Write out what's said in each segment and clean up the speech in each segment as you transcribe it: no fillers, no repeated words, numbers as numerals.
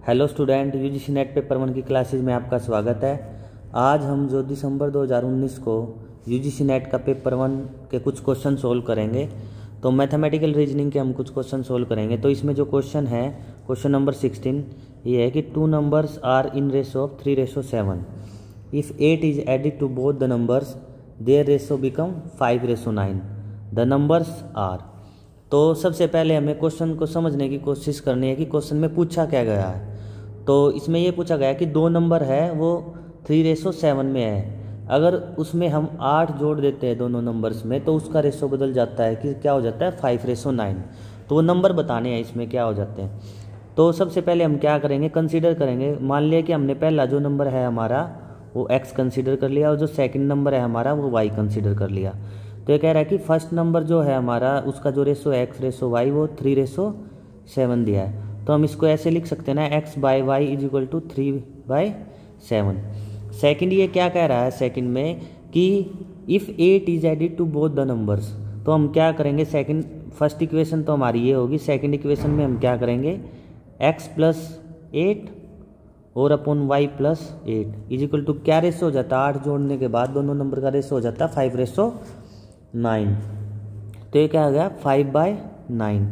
Hello student, UGC net paper 1 की classes में आपका स्वागत है। आज हम जो दिसंबर 2019 को यूजीसी नेट का पेपर 1 के कुछ क्वेश्चन सोल्व करेंगे। तो मैथमेटिकल रीजनिंग के हम कुछ क्वेश्चन सोल्व करेंगे। तो इसमें जो क्वेश्चन है, क्वेश्चन नंबर 16 ये है कि 2 numbers are in ratio of 3:7। If 8 is added to both the numbers their ratio become 5:9। The numbers are. तो सबसे पहले हमें क्वेश्चन को समझने की कोशिश करनी है कि क्वेश्चन में पूछा क्या गया है। तो इसमें ये पूछा गया कि 2 नंबर है वो 3:7 में है। अगर उसमें हम 8 जोड़ देते हैं दोनों नंबर्स में तो उसका रेशो बदल जाता है कि क्या हो जाता है 5:9। तो वो नंबर बताने हैं इसमें क्या हो जाते हैं। तो सबसे पहले हम क्या करेंगे, कंसीडर करेंगे। मान लिया कि हमने पहला जो नंबर है हमारा वो x कंसीडर कर लिया और जो सेकंड नंबर है हमारा वो y कंसीडर कर लिया। तो ये कह रहा है कि फर्स्ट नंबर जो है हमारा उसका जो रेशो x/y वो 3:7 दिया है। तो हम इसको ऐसे लिख सकते हैं ना, x/y = 3/7। सेकंड ये क्या कह रहा है सेकंड में कि if 8 is added to both the numbers. तो हम क्या करेंगे, सेकंड फर्स्ट इक्वेशन तो हमारी ये होगी, सेकंड इक्वेशन में हम क्या करेंगे, x+8 और अपॉन y+8 = क्या रेशो हो जाता है, 8 जोड़ने के बाद दोनों नंबर का रेशो हो जाता है 5:9। तो ये क्या आ गया 5/9।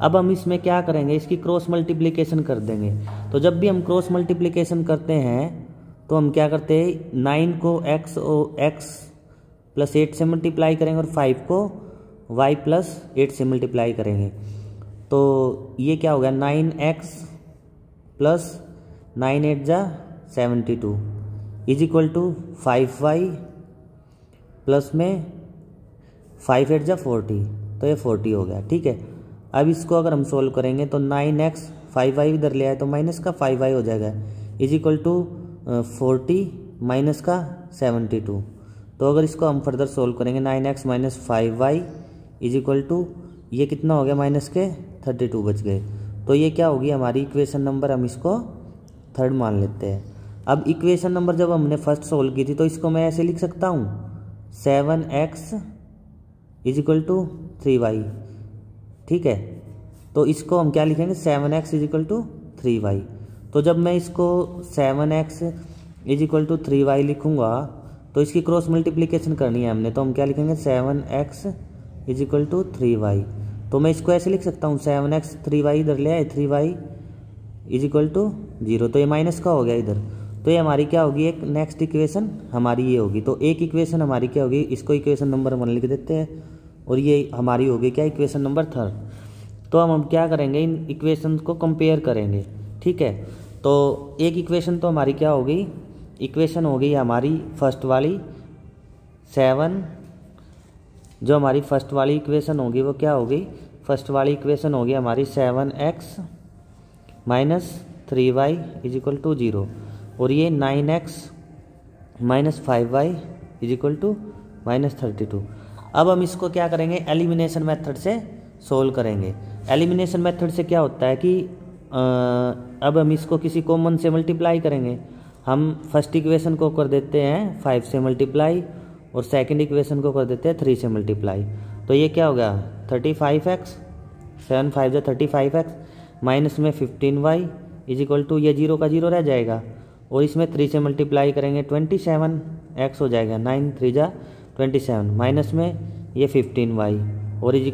अब हम इसमें क्या करेंगे, इसकी क्रॉस मल्टीप्लिकेशन कर देंगे। तो जब भी हम क्रॉस मल्टीप्लिकेशन करते हैं तो हम क्या करते हैं, 9 को x+8 से मल्टीप्लाई करेंगे और 5 को y+8 से मल्टीप्लाई करेंगे। तो ये क्या हो गया, 9x + 9×8 = 72 = 5y प्लस में 5×8 = 40। तो ये 40 हो गया। ठीक है, अब इसको अगर हम सोल्व करेंगे तो 9x 5y इधर ले आए तो माइनस का 5y हो जाएगा = 40 माइनस का 72। तो अगर इसको हम फर्दर सोल्व करेंगे 9x - 5y = ये कितना हो गया, माइनस के 32 बच गए। तो ये क्या होगी हमारी इक्वेशन नंबर, हम इसको थर्ड मान लेते हैं। अब इक्वेशन नंबर जब हमने फर्स्ट सोल्व की थी तो इसको मैं ऐसे लिख सकता हूँ, 7x = 3y। ठीक है, तो इसको हम क्या लिखेंगे, 7x = 3y। तो जब मैं इसको 7x = 3y लिखूंगा तो इसकी क्रॉस मल्टीप्लिकेशन करनी है हमने। तो हम क्या लिखेंगे, 7x = 3y। तो मैं इसको ऐसे लिख सकता हूँ, 7x 3y इधर ले आए, 3y = 0। तो ये माइनस का हो गया इधर। तो ये हमारी क्या होगी, एक नेक्स्ट इक्वेशन हमारी ये होगी। तो एक इक्वेशन हमारी क्या होगी, इसको इक्वेशन नंबर 1 लिख देते हैं और ये हमारी होगी क्या, इक्वेशन नंबर 3। तो हम क्या करेंगे, इन इक्वेशन को कंपेयर करेंगे। ठीक है, तो एक इक्वेशन तो हमारी क्या होगी, इक्वेशन हो गई हमारी फर्स्ट वाली 7। जो हमारी फर्स्ट वाली इक्वेशन होगी वो क्या होगी, फर्स्ट वाली इक्वेशन होगी हमारी 7x - 3y = 0 और ये 9x - 5y = -32। अब हम इसको क्या करेंगे, एलिमिनेशन मेथड से सोल्व करेंगे। एलिमिनेशन मेथड से क्या होता है कि अब हम इसको किसी कॉमन से मल्टीप्लाई करेंगे। हम फर्स्ट इक्वेशन को कर देते हैं 5 से मल्टीप्लाई और सेकंड इक्वेशन को कर देते हैं 3 से मल्टीप्लाई। तो ये क्या हो गया, 35x 7 5 = 35x माइनस में 15y = ये 0 का 0 रह जाएगा और इसमें 3 से मल्टीप्लाई करेंगे 27x हो जाएगा, 9 3 = 27 माइनस में ये 15y और =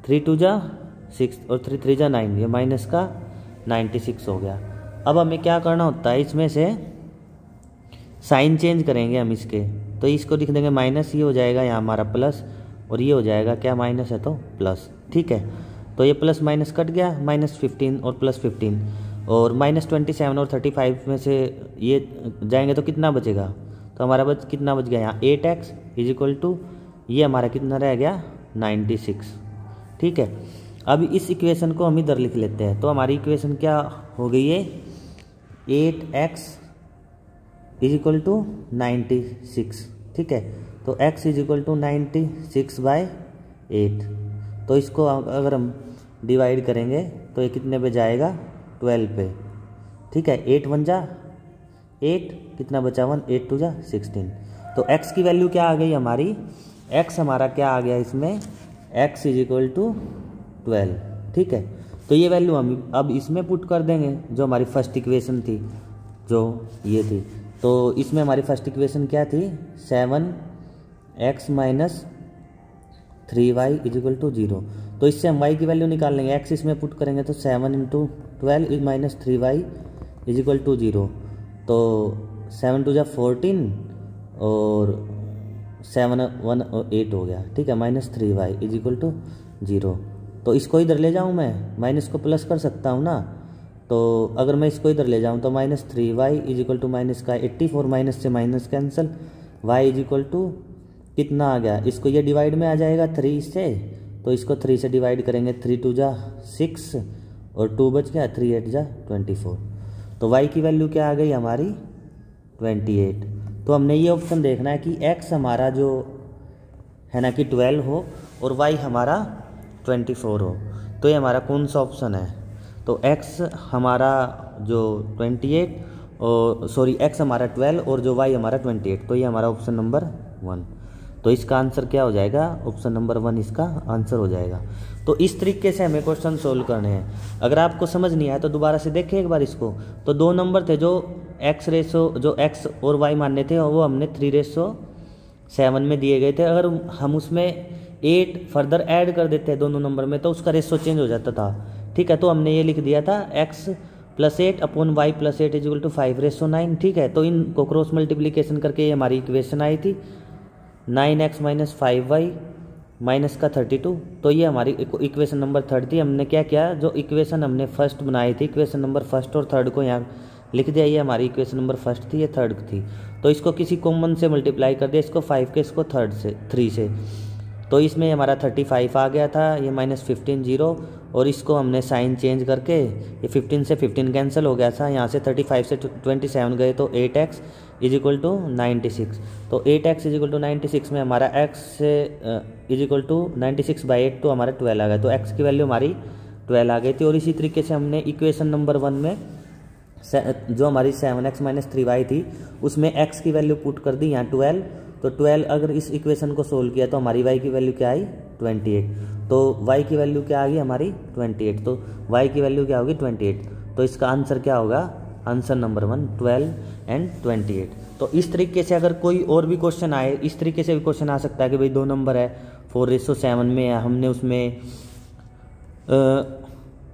3 2 = 6 और 3 3 = 9, ये माइनस का 96 हो गया। अब हमें क्या करना होता है, इसमें से साइन चेंज करेंगे हम इसके। तो इसको लिख देंगे माइनस, ये हो जाएगा यहाँ हमारा प्लस और ये हो जाएगा क्या, माइनस है तो प्लस। ठीक है, तो ये प्लस माइनस कट गया, -15 और +15 और -27 और 35 में से ये जाएंगे तो कितना बचेगा, तो हमारा कितना बच गया यहाँ 8x = ये हमारा कितना रह गया 96। ठीक है, अब इस इक्वेशन को हम इधर लिख लेते हैं। तो हमारी इक्वेशन क्या हो गई है, 8x = 96। ठीक है, तो x = 96/8। तो इसको अगर हम डिवाइड करेंगे तो ये कितने पे जाएगा, 12 पे। ठीक है, 8 1 = 8, कितना बचा 1, 8 2 = 16। तो x की वैल्यू क्या आ गई हमारी, x हमारा क्या आ गया इसमें, x = 12। ठीक है, तो ये वैल्यू हम अब इसमें पुट कर देंगे, जो हमारी फर्स्ट इक्वेशन थी, जो ये थी। तो इसमें हमारी फर्स्ट इक्वेशन क्या थी, 7x minus 3y is equal to 0। तो इससे हम y की वैल्यू निकाल लेंगे, x इसमें पुट करेंगे तो 7 into 12 minus 3y is equal to 0। तो 7 टू जा 14 और 7 1 8 हो गया, ठीक है, माइनस 3y इजिकल टू 0। तो इसको इधर ले जाऊँ मैं, माइनस को प्लस कर सकता हूँ ना। तो अगर मैं इसको इधर ले जाऊँ तो minus 3y is equal to minus का 84, माइनस से minus cancel, y equal to कितना आ गया, इसको ये डिवाइड में आ जाएगा 3 से, तो इसको 3 से डिवाइड करेंगे, 3 टू जा 6 और 2 बच गया, 3 8 जा 24। तो y की वैल्यू क्या आ गई हमारी 28। तो हमने ये ऑप्शन देखना है कि x हमारा जो है ना कि 12 हो और y हमारा 24 हो। तो ये हमारा कौन सा ऑप्शन है, तो x हमारा जो 28 और सॉरी x हमारा 12 और जो y हमारा 28, तो ये हमारा ऑप्शन नंबर 1। तो इसका आंसर क्या हो जाएगा, ऑप्शन नंबर 1 इसका आंसर हो जाएगा। तो इस तरीके से हमें क्वेश्चन सोल्व करने हैं। अगर आपको समझ नहीं आया तो दोबारा से देखें एक बार इसको। तो 2 नंबर थे जो x और y मानने थे, और वो हमने 3:7 में दिए गए थे। अगर हम उसमें 8 फर्दर ऐड कर देते हैं दोनों नंबर में तो उसका रेशो चेंज हो जाता था, ठीक है। तो हमने ये लिख दिया था x + 8 upon y + 8 equal to 5:9, ठीक है। तो इनको क्रॉस मल्टीप्लीकेशन करके ये हमारी इक्वेशन आई थी 9x माइनस 5y माइनस का 32। तो ये हमारी इक्वेशन नंबर 3 थी। हमने क्या किया, जो इक्वेशन हमने फर्स्ट बनाई थी, इक्वेशन नंबर फर्स्ट और थर्ड को यहाँ लिख दिया। ये हमारी इक्वेशन नंबर फर्स्ट थी, ये थर्ड थी। तो इसको किसी कॉमन से मल्टीप्लाई कर दिया, इसको 5 के, इसको 3 से। तो इसमें हमारा 35 आ गया था, ये माइनस 15 0, और इसको हमने साइन चेंज करके ये 15 से 15 कैंसिल हो गया था। यहाँ से 35 से 27 गए तो 8x इजिकल टू 96। तो 8x इजिकल टू 96 में हमारा x से इजिकल टू 96/8 तो हमारा 12 आ गया। तो x की वैल्यू हमारी 12 आ गई थी। और इसी तरीके से हमने इक्वेशन नंबर 1 में जो हमारी 7x माइनस 3y थी उसमें x की वैल्यू पुट कर दी यहाँ 12। तो 12 अगर इस इक्वेशन को सोल्व किया तो हमारी y की वैल्यू क्या आई 28। तो y की वैल्यू क्या आ गई हमारी 28। तो y की वैल्यू क्या होगी 28। तो इसका आंसर क्या होगा, आंसर नंबर 1 12 एंड 28। तो इस तरीके से अगर कोई और भी क्वेश्चन आए, इस तरीके से भी क्वेश्चन आ सकता है कि भाई 2 नंबर है 4:7 में है, हमने उसमें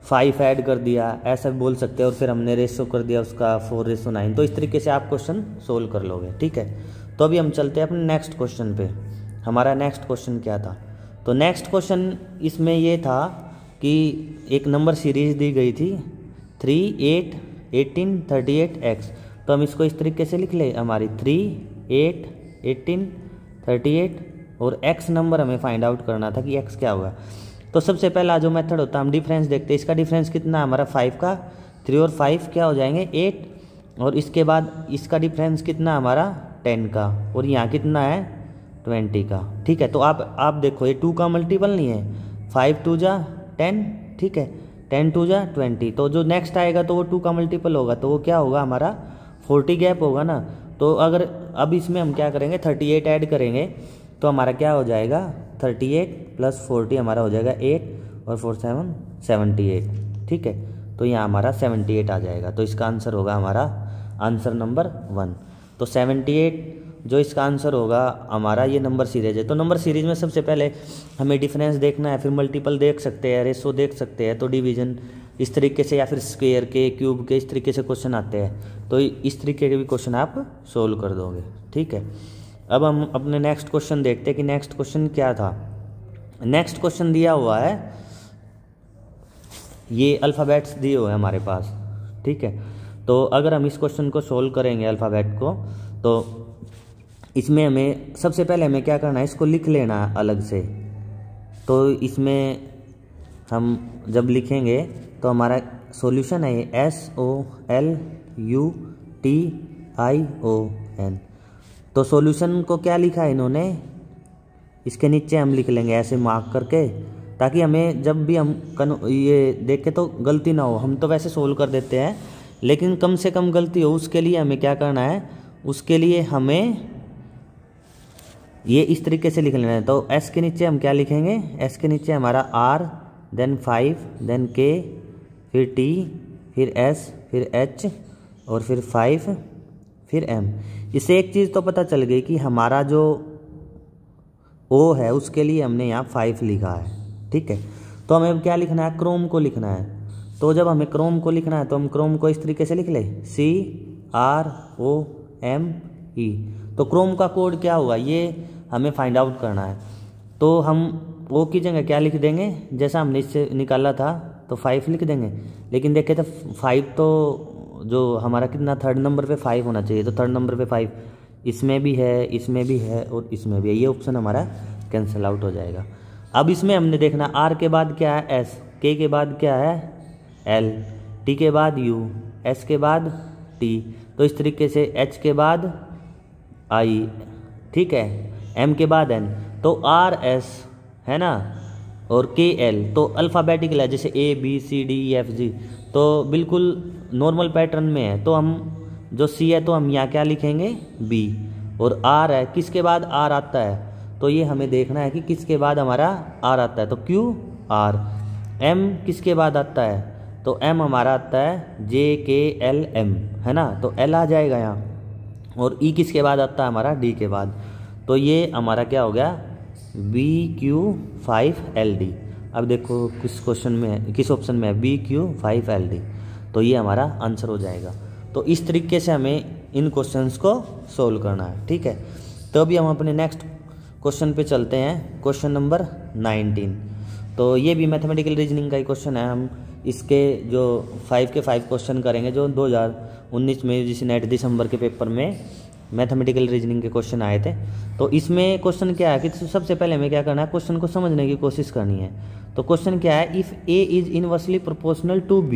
5 ऐड कर दिया, ऐसा भी बोल सकते हैं, और फिर हमने रेशो कर दिया उसका 4:9। तो इस तरीके से आप क्वेश्चन सोल्व कर लोगे, ठीक है। तो अभी हम चलते हैं अपने नेक्स्ट क्वेश्चन पे। हमारा नेक्स्ट क्वेश्चन क्या था, तो नेक्स्ट क्वेश्चन इसमें ये था कि एक नंबर सीरीज दी गई थी 3 8 18 38x। तो हम इसको इस तरीके से लिख ले, हमारी 3 8 18 38 और x नंबर हमें फाइंड आउट करना था कि x क्या होगा। तो सबसे पहला जो मेथड होता है हम डिफरेंस देखते हैं। इसका डिफरेंस कितना है हमारा 5 का, 3 और 5 क्या हो जाएंगे 8, और इसके बाद इसका डिफरेंस कितना हमारा 10 का, और यहाँ कितना है 20 का, ठीक है। तो आप देखो ये 2 का मल्टीपल नहीं है, 5 2 जा 10, ठीक है, 10 2 जा 20। तो जो नेक्स्ट आएगा तो वो 2 का मल्टीपल होगा, तो वो क्या होगा हमारा 40 गैप होगा ना। तो अगर अब इसमें हम क्या करेंगे 38 ऐड करेंगे तो हमारा क्या हो जाएगा 38 + 40 हमारा हो जाएगा 8 और 4 7 78, ठीक है। तो यहाँ हमारा 78 आ जाएगा। तो इसका आंसर होगा हमारा आंसर नंबर 1। तो 78 जो इसका आंसर होगा हमारा, ये नंबर सीरीज है। तो नंबर सीरीज में सबसे पहले हमें डिफरेंस देखना है, फिर मल्टीपल देख सकते हैं, रेशो देख सकते हैं, तो डिवीजन इस तरीके से, या फिर स्क्वायर के, क्यूब के, इस तरीके से क्वेश्चन आते हैं। तो इस तरीके के भी क्वेश्चन आप सोल्व कर दोगे, ठीक है। अब हम अपने नेक्स्ट क्वेश्चन देखते हैं कि नेक्स्ट क्वेश्चन क्या था। नेक्स्ट क्वेश्चन दिया हुआ है, ये अल्फ़ाबेट्स दिए हुए हैं हमारे पास, ठीक है। तो अगर हम इस क्वेश्चन को सोल्व करेंगे अल्फ़ाबेट को, तो इसमें हमें सबसे पहले हमें क्या करना है, इसको लिख लेना है अलग से। तो इसमें हम जब लिखेंगे तो हमारा सॉल्यूशन है SOLUTION। तो सॉल्यूशन को क्या लिखा है इन्होंने, इसके नीचे हम लिख लेंगे ऐसे मार्क करके, ताकि हमें जब भी हम ये देखें तो गलती ना हो। हम तो वैसे सोल्व कर देते हैं, लेकिन कम से कम गलती हो उसके लिए हमें क्या करना है, उसके लिए हमें ये इस तरीके से लिख लेना है। तो S के नीचे हम क्या लिखेंगे, S के नीचे हमारा R, देन 5, देन K, फिर T, फिर S, फिर H और फिर 5, फिर M। इससे एक चीज़ तो पता चल गई कि हमारा जो O है उसके लिए हमने यहाँ 5 लिखा है, ठीक है। तो हमें अब क्या लिखना है, क्रोम को लिखना है। तो जब हमें क्रोम को लिखना है तो हम क्रोम को इस तरीके से लिख ले, CROME। तो क्रोम का कोड क्या होगा ये हमें फाइंड आउट करना है। तो हम O की जगह क्या लिख देंगे, जैसा हमने इससे निकाला था तो 5 लिख देंगे। लेकिन देखे तो 5 तो जो हमारा कितना थर्ड नंबर पे 5 होना चाहिए, तो थर्ड नंबर पे 5 इसमें भी है, इसमें भी है और इसमें भी है। ये ऑप्शन हमारा कैंसिल आउट हो जाएगा। अब इसमें हमने देखना R के बाद क्या है S, K के बाद क्या है L, T के बाद U, S के बाद T, तो इस तरीके से H के बाद I, ठीक है, M के बाद N, तो R S है ना, और K L तो अल्फ़ाबेटिकल है, जैसे A B C D E F G, तो बिल्कुल नॉर्मल पैटर्न में है। तो हम जो C है तो हम यहाँ क्या लिखेंगे B, और R है, किसके बाद R आता है, तो ये हमें देखना है कि किसके बाद हमारा R आता है, तो Q R। M किसके बाद आता है, तो M हमारा आता है J K L M, है ना, तो L आ जाएगा यहाँ। और E किसके बाद आता है हमारा D के बाद, तो ये हमारा क्या हो गया BQ5LD। अब देखो किस क्वेश्चन में है, किस ऑप्शन में है BQ5LD, तो ये हमारा आंसर हो जाएगा। तो इस तरीके से हमें इन क्वेश्चंस को सोल्व करना है, ठीक है। तो अभी हम अपने नेक्स्ट क्वेश्चन पे चलते हैं, क्वेश्चन नंबर 19। तो ये भी मैथमेटिकल रीजनिंग का ही क्वेश्चन है। हम इसके जो 5 के 5 क्वेश्चन करेंगे जो 2019 में यूजीसी नेट दिसंबर के पेपर में मैथमेटिकल रीजनिंग के क्वेश्चन आए थे। तो इसमें क्वेश्चन क्या है कि सबसे पहले हमें क्या करना है, क्वेश्चन को समझने की कोशिश करनी है। तो क्वेश्चन क्या है, if A is inversely proportional to B,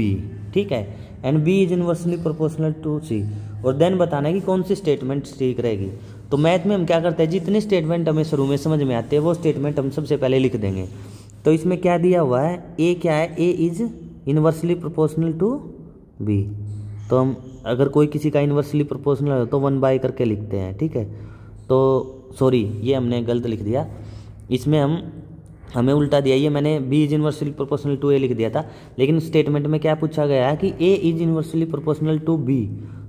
ठीक है, and B is inversely proportional to C, और देन बताना है कि कौन सी स्टेटमेंट ठीक रहेगी। तो मैथ में हम क्या करते हैं, जितने स्टेटमेंट हमें शुरू में समझ में आते हैं वो स्टेटमेंट हम सबसे पहले लिख देंगे। तो इसमें क्या दिया हुआ है, A क्या है, A is inversely proportional to B। तो हम अगर कोई किसी का इनवर्सली प्रोपोर्शनल है तो 1/, करके लिखते हैं, ठीक है। तो सॉरी ये हमने गलत लिख दिया, इसमें हमें उल्टा दिया, ये मैंने B is inversely proportional to A लिख दिया था। लेकिन स्टेटमेंट में क्या पूछा गया है कि A is inversely proportional to B,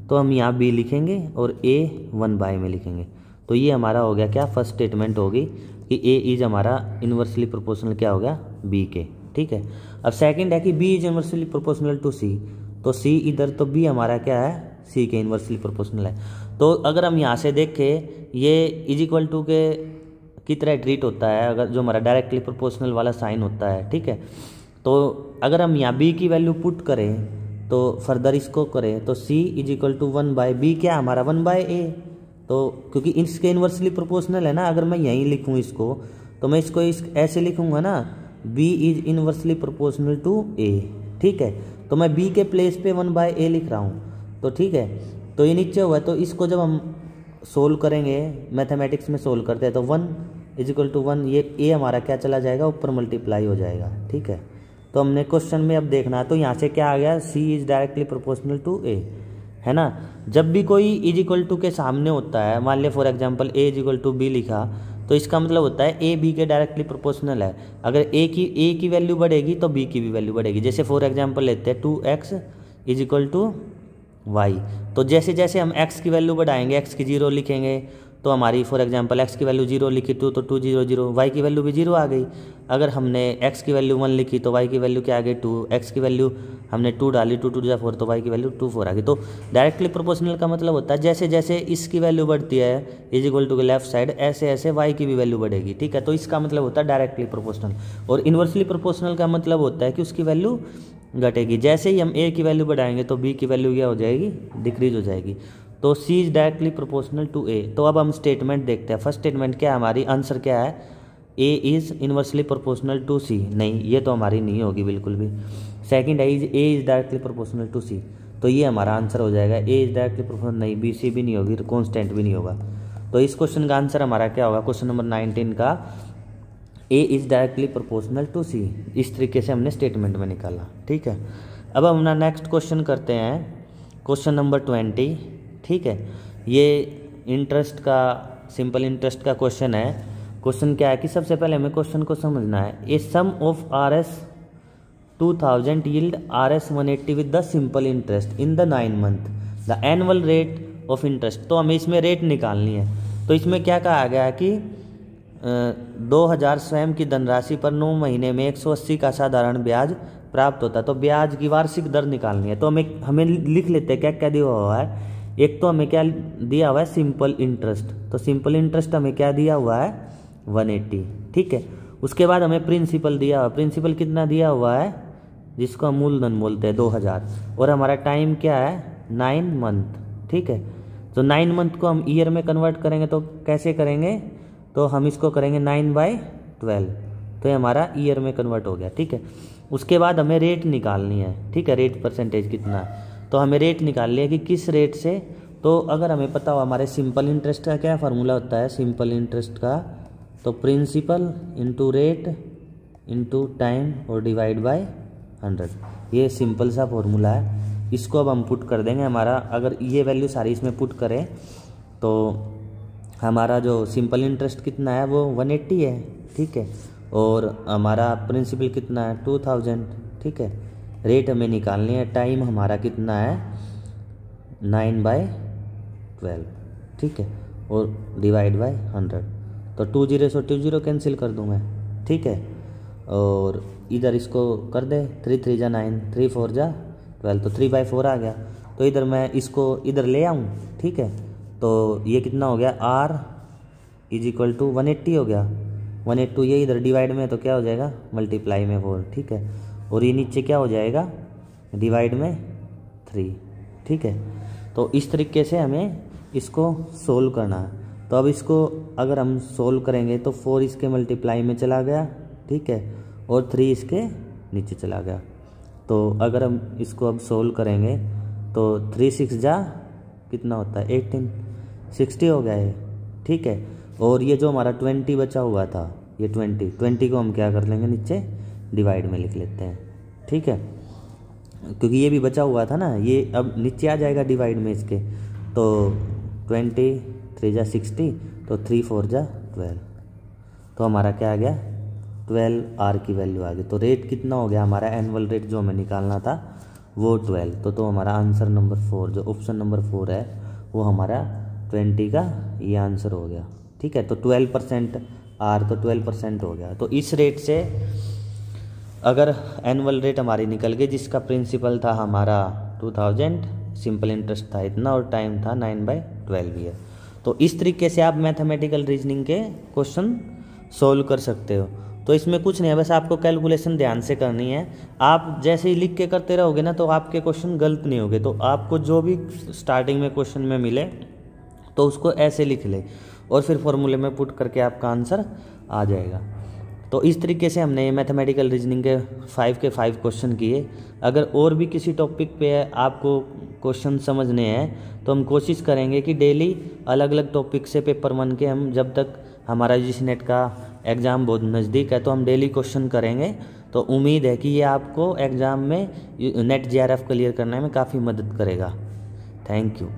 तो हम यहाँ B लिखेंगे और A 1/, में लिखेंगे। तो ये हमारा हो गया क्या, फर्स्ट स्टेटमेंट होगी कि A इज हमारा इनवर्सली प्रोपोर्शनल क्या हो गया B के, ठीक है। अब सेकंड है कि B is inversely proportional to C, तो C इधर, तो B हमारा क्या है C के इनवर्सली प्रोपोर्शनल है। तो अगर हम यहाँ से देखें ये इज इक्वल टू के की तरह ट्रीट होता है, अगर जो हमारा डायरेक्टली प्रोपोर्शनल वाला साइन होता है, ठीक है। तो अगर हम यहाँ B की वैल्यू पुट करें तो फर्दर इसको करें तो C is equal to 1/B, क्या हमारा 1/A, तो क्योंकि इसके इनवर्सली प्रोपोर्शनल है ना। अगर मैं यहीं लिखूँ इसको तो मैं इसको ऐसे लिखूँगा ना, B is inversely proportional to A, ठीक है। तो मैं B के प्लेस पे 1/A लिख रहा हूँ, तो ठीक है। तो ये नीचे हुआ है, तो इसको जब हम सोल्व करेंगे, मैथमेटिक्स में सोल्व करते हैं, तो 1 इज इक्वल टू 1, ये A हमारा क्या चला जाएगा, ऊपर मल्टीप्लाई हो जाएगा, ठीक है। तो हमने क्वेश्चन में अब देखना, तो यहाँ से क्या आ गया, C is directly proportional to A, है ना। जब भी कोई इज इक्वल टू के सामने होता है, मान लिया for example A is equal to B लिखा, तो इसका मतलब होता है A B के डायरेक्टली प्रोपोर्शनल है। अगर A की वैल्यू बढ़ेगी तो B की भी वैल्यू बढ़ेगी। जैसे फॉर एग्जांपल लेते हैं 2x is equal to y, तो जैसे जैसे हम x की वैल्यू बढ़ाएंगे, x की 0 लिखेंगे, तो हमारी फॉर एग्जांपल x की वैल्यू 0 लिखी तो 2 0 0, y की वैल्यू भी 0 आ गई। अगर हमने x की वैल्यू 1 लिखी तो y की वैल्यू क्या आ गई 2, x की वैल्यू हमने 2 डाली, 2 2 4, तो y की वैल्यू 2 4 आ गई। तो डायरेक्टली प्रोपोर्शनल का मतलब होता है जैसे जैसे इसकी वैल्यू बढ़ती है इज इक्वल टू के लेफ्ट साइड, ऐसे ऐसे y की भी वैल्यू बढ़ेगी, ठीक है। तो इसका मतलब होता है डायरेक्टली प्रोपोर्शनल। और इनवर्सली प्रोपोर्शनल का मतलब होता है कि उसकी वैल्यू घटेगी। जैसे ही हम A की वैल्यू बढ़ाएंगे तो B की वैल्यू क्या हो जाएगी, डिक्रीज हो जाएगी। तो C is directly proportional to A। तो अब हम स्टेटमेंट देखते हैं। फर्स्ट स्टेटमेंट क्या है, हमारी आंसर क्या है, A is inversely proportional to C, नहीं ये तो हमारी नहीं होगी बिल्कुल भी। सेकंड है A is directly proportional to C, तो ये हमारा आंसर हो जाएगा। A इज डायरेक्टली प्रोपोर्शनल नहीं, B C भी नहीं होगी, कॉन्स्टेंट भी नहीं होगा। तो इस क्वेश्चन का आंसर हमारा क्या होगा, क्वेश्चन नंबर 19 का A is directly proportional to C। इस तरीके से हमने स्टेटमेंट में निकाला, ठीक है। अब हम अपना नेक्स्ट क्वेश्चन करते हैं, क्वेश्चन नंबर 20, ठीक है। ये इंटरेस्ट का, सिंपल इंटरेस्ट का क्वेश्चन है। क्वेश्चन क्या है कि सबसे पहले हमें क्वेश्चन को समझना है। ए सम of RS 2000 yield RS 180 with the simple interest in the 9 month the annual rate of interest। तो हमें इसमें रेट निकालनी है। तो इसमें क्या कहा गया है कि 2000 स्वयं की धनराशि पर 9 महीने में 180 का साधारण ब्याज प्राप्त होता है। तो ब्याज की वार्षिक दर निकालनी है। तो हमें लिख लेते हैं क्या क्या दिया हुआ है। एक तो हमें क्या दिया हुआ है, सिंपल इंटरेस्ट। तो सिंपल इंटरेस्ट हमें क्या दिया हुआ है, 180, ठीक है। उसके बाद हमें प्रिंसिपल दिया हुआ है। प्रिंसिपल कितना दिया हुआ है, जिसको हम मूलधन बोलते हैं, 2000। और हमारा टाइम क्या है, 9 मंथ, ठीक है। तो 9 मंथ को हम ईयर में कन्वर्ट करेंगे तो कैसे करेंगे, तो हम इसको करेंगे 9/12, तो ये हमारा ईयर में कन्वर्ट हो गया, ठीक है। उसके बाद हमें रेट निकालनी है, ठीक है, रेट परसेंटेज कितना है। तो हमें रेट निकाल लिया कि किस रेट से। तो अगर हमें पता हो हमारे सिंपल इंटरेस्ट का क्या फार्मूला होता है, सिंपल इंटरेस्ट का तो principal into rate into time और डिवाइड बाय 100, ये सिंपल सा फॉर्मूला है। इसको अब हम पुट कर देंगे। हमारा अगर ये वैल्यू सारी इसमें पुट करें तो हमारा जो सिंपल इंटरेस्ट कितना है वो 180 है, ठीक है। और हमारा प्रिंसिपल कितना है, 2000, ठीक है। रेट हमें निकालनी है, टाइम हमारा कितना है, 9/12, ठीक है, और डिवाइड बाय 100। तो 2 0 से 2 0 कैंसिल कर दूँ मैं, ठीक है। और इधर इसको कर दे, 3 3 जा 9, 3 4 जा 12, तो 3/4 आ गया। तो इधर मैं इसको इधर ले आऊँ, ठीक है। तो ये कितना हो गया, R = 180 हो गया। 180 ये इधर डिवाइड में तो क्या हो जाएगा, मल्टीप्लाई में 4, ठीक है। और ये नीचे क्या हो जाएगा, डिवाइड में 3, ठीक है। तो इस तरीके से हमें इसको सोल्व करना है। तो अब इसको अगर हम सोल्व करेंगे तो 4 इसके मल्टीप्लाई में चला गया, ठीक है, और 3 इसके नीचे चला गया। तो अगर हम इसको अब सोल्व करेंगे तो 3 6 जा कितना होता है, 18, 60 हो गया है, ठीक है। और ये जो हमारा 20 बचा हुआ था, ये 20 को हम क्या कर लेंगे, नीचे डिवाइड में लिख लेते हैं, ठीक है, क्योंकि ये भी बचा हुआ था ना, ये अब नीचे आ जाएगा डिवाइड में इसके। तो 20 3 जा 60, तो 3 4 जा 12, तो हमारा क्या आ गया, 12 R की वैल्यू आ गई। तो रेट कितना हो गया हमारा, एनुअल रेट जो हमें निकालना था वो 12। तो हमारा आंसर नंबर 4, जो ऑप्शन नंबर 4 है, वो हमारा 20 का ये आंसर हो गया, ठीक है। तो 12% R, तो 12% हो गया। तो इस रेट से अगर एनुअल रेट हमारी निकल गई, जिसका प्रिंसिपल था हमारा 2000, सिंपल इंटरेस्ट था इतना, और टाइम था 9/12 ईयर। तो इस तरीके से आप मैथमेटिकल रीजनिंग के क्वेश्चन सोल्व कर सकते हो। तो इसमें कुछ नहीं है, बस आपको कैलकुलेशन ध्यान से करनी है। आप जैसे ही लिख के करते रहोगे ना, तो आपके क्वेश्चन गलत नहीं होंगे। तो आपको जो भी स्टार्टिंग में क्वेश्चन में मिले तो उसको ऐसे लिख ले, और फिर फॉर्मूले में पुट करके आपका आंसर आ जाएगा। तो इस तरीके से हमने मैथमेटिकल रीजनिंग के 5 के 5 क्वेश्चन किए। अगर और भी किसी टॉपिक पे आपको क्वेश्चन समझने हैं तो हम कोशिश करेंगे कि डेली अलग अलग टॉपिक से पेपर 1 के हम, जब तक हमारा यूजीसी नेट का एग्ज़ाम बहुत नज़दीक है, तो हम डेली क्वेश्चन करेंगे। तो उम्मीद है कि ये आपको एग्ज़ाम में नेट JRF क्लियर करने में काफ़ी मदद करेगा। Thank you.